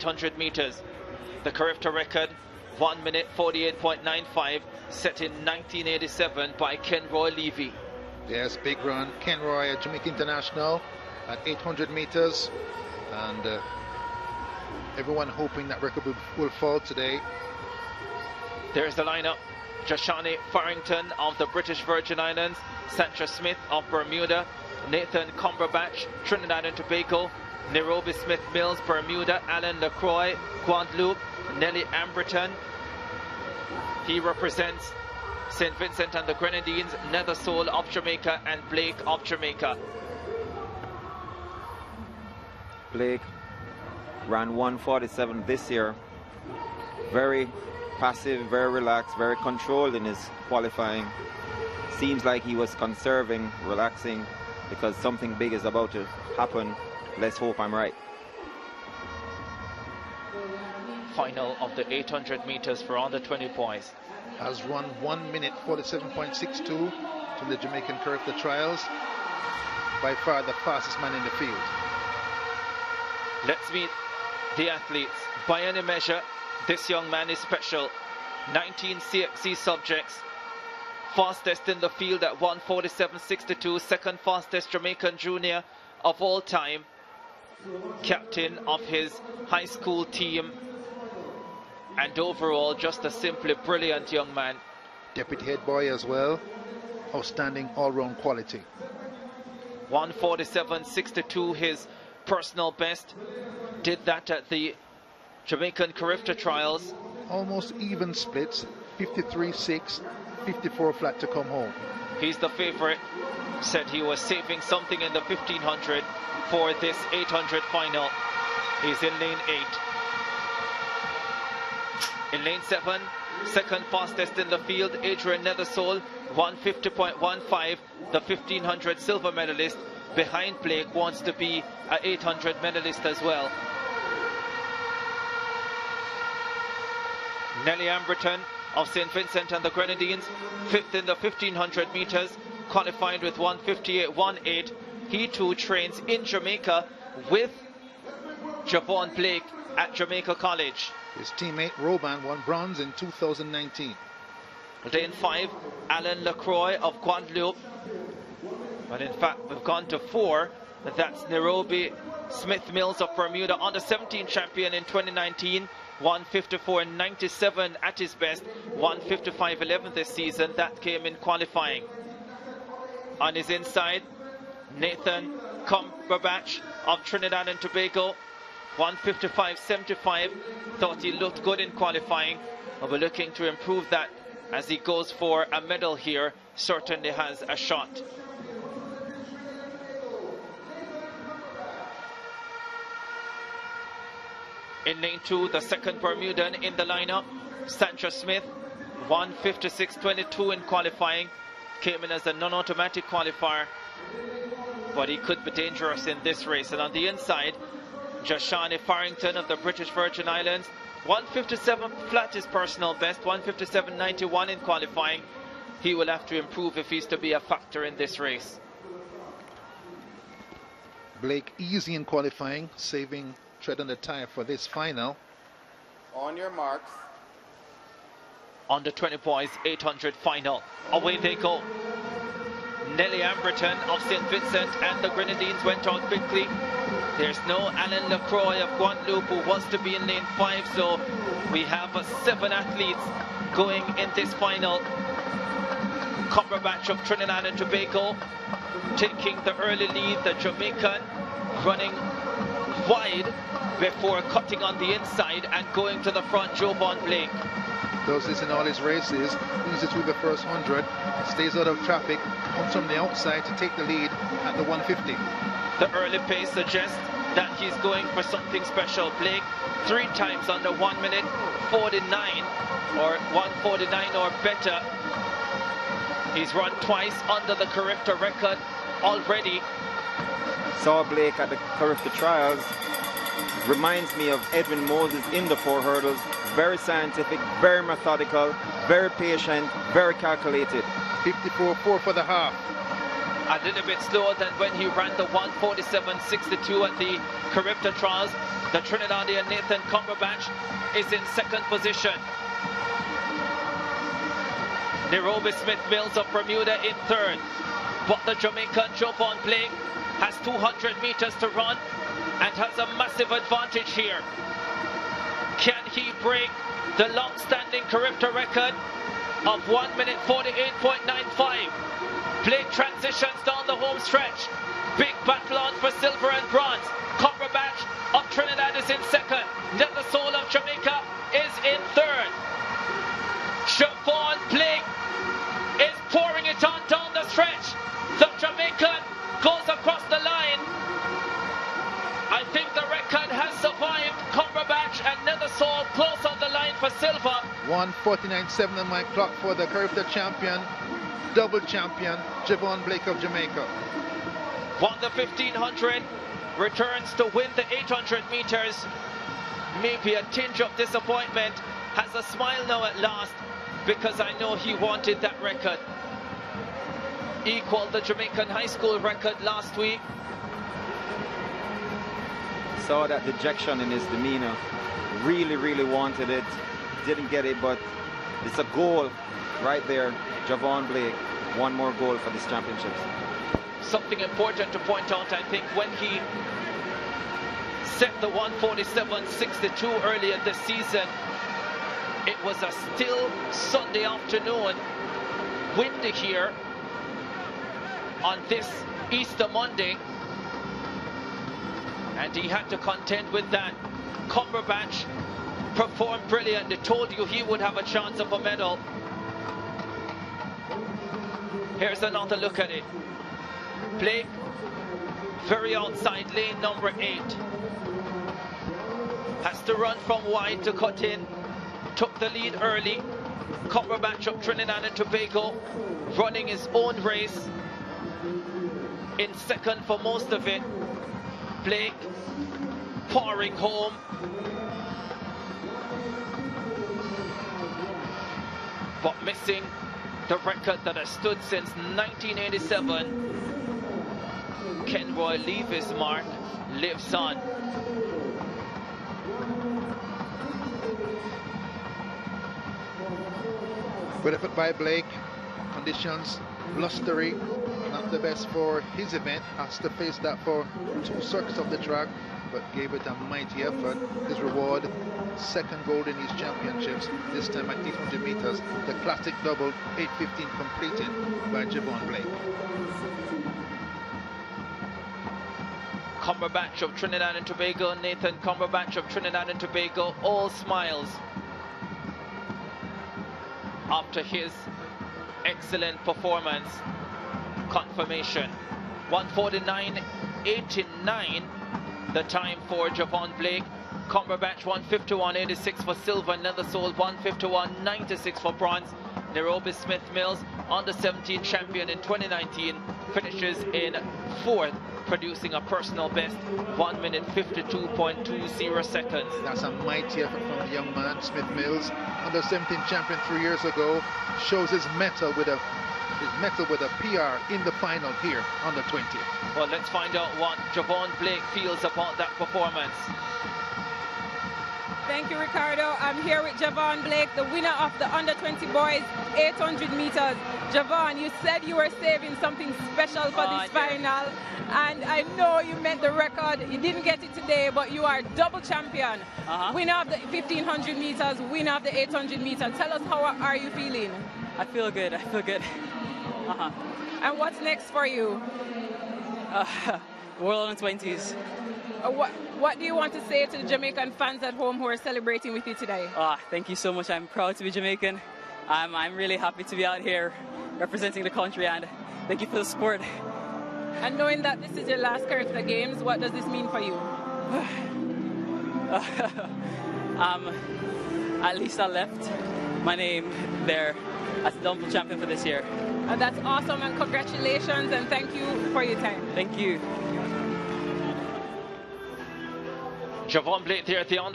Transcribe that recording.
800 meters. The CARIFTA record, 1 minute 48.95, set in 1987 by Kenroy Levy. Yes, big run. Kenroy, Jamaica International at 800 meters. And everyone hoping that record will fall today. There's the lineup. Joshani Farrington of the British Virgin Islands, Santra Smith of Bermuda, Nathan Cumberbatch, Trinidad and Tobago, Nairobi Smith Mills, Bermuda, Alan LaCroix, Guadeloupe, Nelly Amberton. He represents St. Vincent and the Grenadines, Nethersole of Jamaica, and Blake of Jamaica. Blake ran 1:47 this year. Very passive, very relaxed, very controlled in his qualifying. Seems like he was conserving, relaxing, because something big is about to happen. Let's hope I'm right. Final of the 800 meters for under 20 boys. Has run 1 minute 47.62 to the Jamaican CARIFTA trials. By far the fastest man in the field. Let's meet the athletes. By any measure, this young man is special. 19 CXC subjects. Fastest in the field at 1:47.62. Second fastest Jamaican junior of all time. Captain of his high school team. And overall, just a simply brilliant young man. Deputy head boy as well. Outstanding all-round quality. 1:47.62, his personal best. Did that at the Jamaican CARIFTA trials. Almost even splits. 53-6, 54 flat to come home. He's the favorite. Said he was saving something in the 1500 for this 800 final. He's in lane 8. In lane 7, second fastest in the field, Adrian Nethersole, 1:50.15, the 1500 silver medalist. Behind Blake, wants to be an 800 medalist as well. Nelly Amberton of St. Vincent and the Grenadines, 5th in the 1500 meters, qualified with 1:58.18. He too trains in Jamaica with Javon Blake at Jamaica College. His teammate Roban won bronze in 2019. Lane 5, Alan LaCroix of Guadeloupe. But in fact, we've gone to 4. That's Nairobi Smith Mills of Bermuda, under 17 champion in 2019. 1:54.97 at his best. 1:55.11 this season. That came in qualifying. On his inside, Nathan Cumberbatch of Trinidad and Tobago. 1:55.75. Thought he looked good in qualifying. But we're looking to improve that as he goes for a medal here. Certainly has a shot. In lane 2, the second Bermudan in the lineup, Santra Smith, 1:56.22 in qualifying. Came in as a non-automatic qualifier, but he could be dangerous in this race. And on the inside, Joshani Farrington of the British Virgin Islands, 1:57 flat his personal best, 1:57.91 in qualifying. He will have to improve if he's to be a factor in this race. Blake easy in qualifying, saving tread on the tire for this final. On your marks. Under 20 boys, 800 final. Away they go. Nelly Amberton of St. Vincent and the Grenadines went out quickly. There's no Alan LaCroix of Guadeloupe, who wants to be in lane 5. So we have 7 athletes going in this final. Cumberbatch of Trinidad and Tobago taking the early lead. The Jamaican running wide before cutting on the inside and going to the front. Javon Blake does this in all his races. Easy through the first 100, stays out of traffic, comes from the outside to take the lead at the 150. The early pace suggests that he's going for something special. Blake 3 times under 1 minute 49 or 1:49 or better. He's run twice under the CARIFTA record already. Saw Blake at the CARIFTA trials. Reminds me of Edwin Moses in the 4 hurdles. Very scientific, very methodical, very patient, very calculated. 54.4 for the half. A little bit slower than when he ran the 1:47.62 at the CARIFTA trials. The Trinidadian Nathan Cumberbatch is in second position. Nairobi Smith Mills of Bermuda in third. But the Jamaican Jovan Blake has 200 meters to run and has a massive advantage here. Can he break the long-standing CARIFTA record of 1 minute 48.95? Blake transitions down the home stretch. Big battle on for silver and bronze. Cumberbatch of Trinidad is in second. Then the soul of Jamaica is in third. Jovan Blake is pouring it on down the stretch. The Jamaican goes across the line. I think the record has survived Cumberbatch and Nethersoul close on the line for silver. 1:49.7 on my clock for the CARIFTA champion, double champion, Jovan Blake of Jamaica. Won the 1500, returns to win the 800 meters. Maybe a tinge of disappointment, has a smile now at last, because I know he wanted that record. Equaled the Jamaican high school record last week. Saw that dejection in his demeanor. Really wanted it. Didn't get it, but it's a goal right there. Jovan Blake, one more goal for this championships. Something important to point out, I think, when he set the 1:47.62 earlier this season, it was a still Sunday afternoon, windy here on this Easter Monday, and he had to contend with that. Cumberbatch performed brilliantly. Told you he would have a chance of a medal. Here's another look at it. Blake, very outside lane number 8. Has to run from wide to cut in. Took the lead early. Cumberbatch of Trinidad and Tobago running his own race. In second for most of it. Blake pouring home. But missing the record that has stood since 1987. Ken Roy Levy's mark lives on. Good effort by Blake. Conditions blustery, not the best for his event. Has to face that for 2 circuits of the track, but gave it a mighty effort. His reward, second gold in his championships, this time at 800 meters. The classic double, 8:15 completed by Jovan Blake. Cumberbatch of Trinidad and Tobago, Nathan Cumberbatch of Trinidad and Tobago, all smiles after his excellent performance. Confirmation. 1:49.89 the time for Jovan Blake. Cumberbatch 1:51.86 for silver. Nethersoul 1:51.96 for bronze. Nairobi Smith Mills, under 17 champion in 2019, finishes in 4th, producing a personal best 1 minute 52.20 seconds. That's a mighty effort from the young man, Smith Mills, under 17 champion 3 years ago. Shows his mettle with a PR in the final here, under 20. Well, let's find out what Jovan Blake feels about that performance. Thank you, Ricardo. I'm here with Jovan Blake, the winner of the under 20 boys 800 meters. Jovan, you said you were saving something special for this final, and I know you met the record. You didn't get it today, but you are double champion. Winner of the 1500 meters, winner of the 800 meters. Tell us, how are you feeling? I feel good. And what's next for you? World under 20s. What do you want to say to the Jamaican fans at home who are celebrating with you today? Thank you so much. I'm proud to be Jamaican. I'm really happy to be out here representing the country, and thank you for the support. And knowing that this is your last CARIFTA Games, what does this mean for you? At least I left my name there as double champion for this year. And that's awesome, and congratulations, and thank you for your time. Thank you. Jovan Blake there at the under